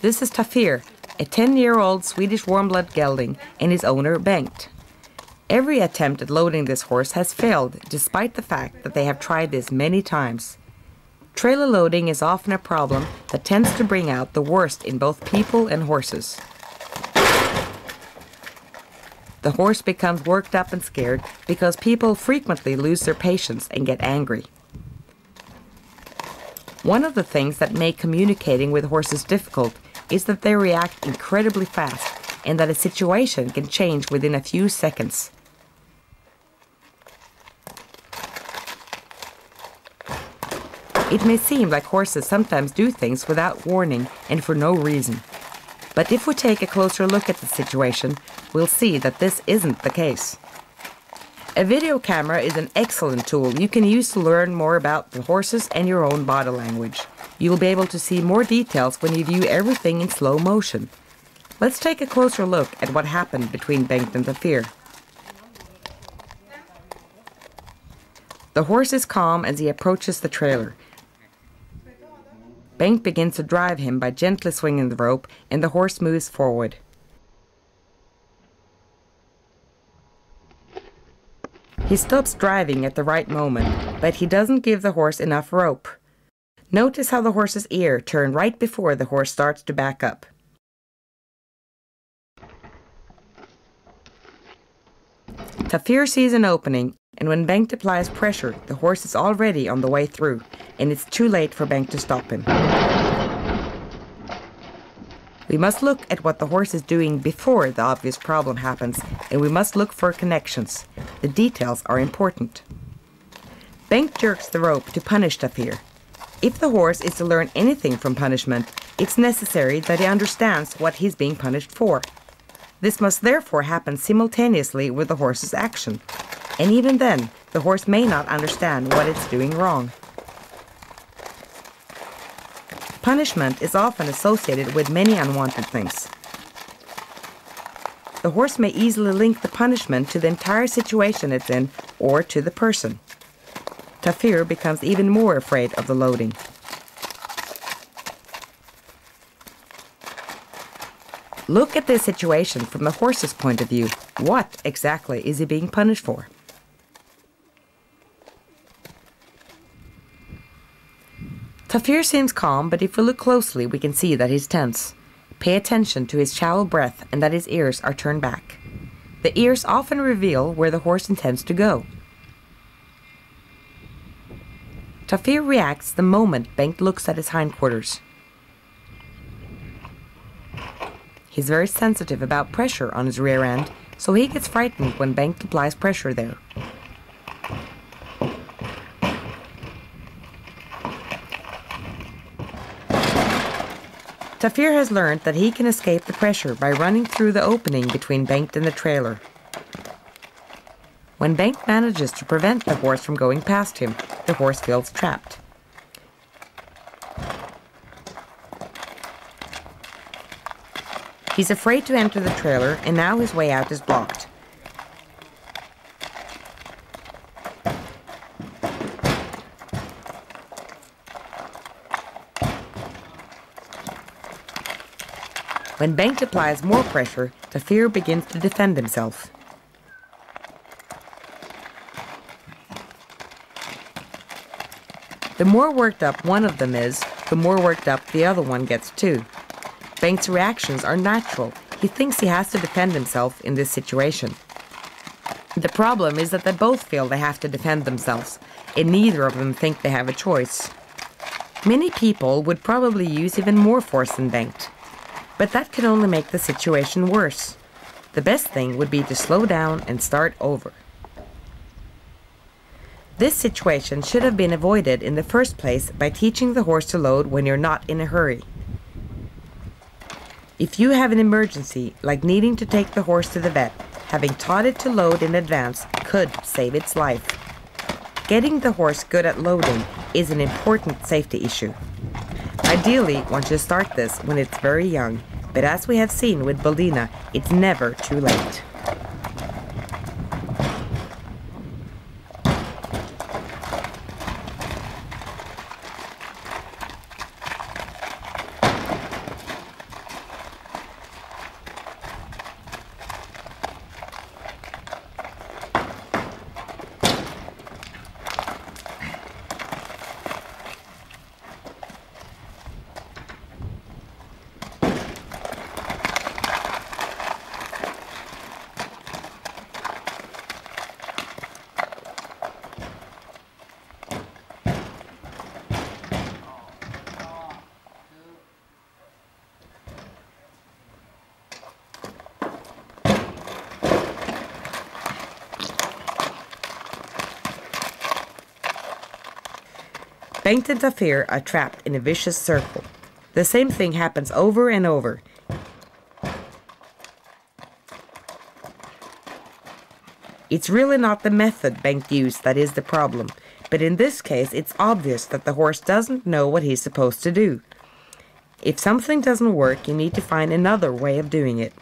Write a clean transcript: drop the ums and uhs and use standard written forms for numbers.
This is Tafir, a 10-year-old Swedish warm-blood gelding, and his owner, Bengt. Every attempt at loading this horse has failed, despite the fact that they have tried this many times. Trailer loading is often a problem that tends to bring out the worst in both people and horses. The horse becomes worked up and scared because people frequently lose their patience and get angry. One of the things that make communicating with horses difficult is that they react incredibly fast and that a situation can change within a few seconds. It may seem like horses sometimes do things without warning and for no reason. But if we take a closer look at the situation, we'll see that this isn't the case. A video camera is an excellent tool you can use to learn more about the horses and your own body language. You will be able to see more details when you view everything in slow motion. Let's take a closer look at what happened between Bengt and Tafir. The horse is calm as he approaches the trailer. Bengt begins to drive him by gently swinging the rope, and the horse moves forward. He stops driving at the right moment, but he doesn't give the horse enough rope. Notice how the horse's ear turned right before the horse starts to back up. Tafir sees an opening, and when Bengt applies pressure, the horse is already on the way through, and it's too late for Bengt to stop him. We must look at what the horse is doing before the obvious problem happens, and we must look for connections. The details are important. Bengt jerks the rope to punish Tafir. If the horse is to learn anything from punishment, it's necessary that he understands what he's being punished for. This must therefore happen simultaneously with the horse's action. And even then, the horse may not understand what it's doing wrong. Punishment is often associated with many unwanted things. The horse may easily link the punishment to the entire situation it's in or to the person. Tafir becomes even more afraid of the loading. Look at this situation from the horse's point of view. What exactly is he being punished for? Tafir seems calm, but if we look closely, we can see that he's tense. Pay attention to his shallow breath and that his ears are turned back. The ears often reveal where the horse intends to go. Tafir reacts the moment Bengt looks at his hindquarters. He's very sensitive about pressure on his rear end, so he gets frightened when Bengt applies pressure there. Tafir has learned that he can escape the pressure by running through the opening between Bengt and the trailer. When Bengt manages to prevent the horse from going past him, the horse feels trapped. He's afraid to enter the trailer, and now his way out is blocked. When Bengt applies more pressure, Tafir begins to defend himself. The more worked up one of them is, the more worked up the other one gets too. Bengt's reactions are natural. He thinks he has to defend himself in this situation. The problem is that they both feel they have to defend themselves, and neither of them think they have a choice. Many people would probably use even more force than Bengt. But that can only make the situation worse. The best thing would be to slow down and start over. This situation should have been avoided in the first place by teaching the horse to load when you're not in a hurry. If you have an emergency, like needing to take the horse to the vet, having taught it to load in advance could save its life. Getting the horse good at loading is an important safety issue. Ideally, one should start this when it's very young, but as we have seen with Baldina, it's never too late. Bengt and Tafir are trapped in a vicious circle. The same thing happens over and over. It's really not the method Bengt used that is the problem, but in this case it's obvious that the horse doesn't know what he's supposed to do. If something doesn't work, you need to find another way of doing it.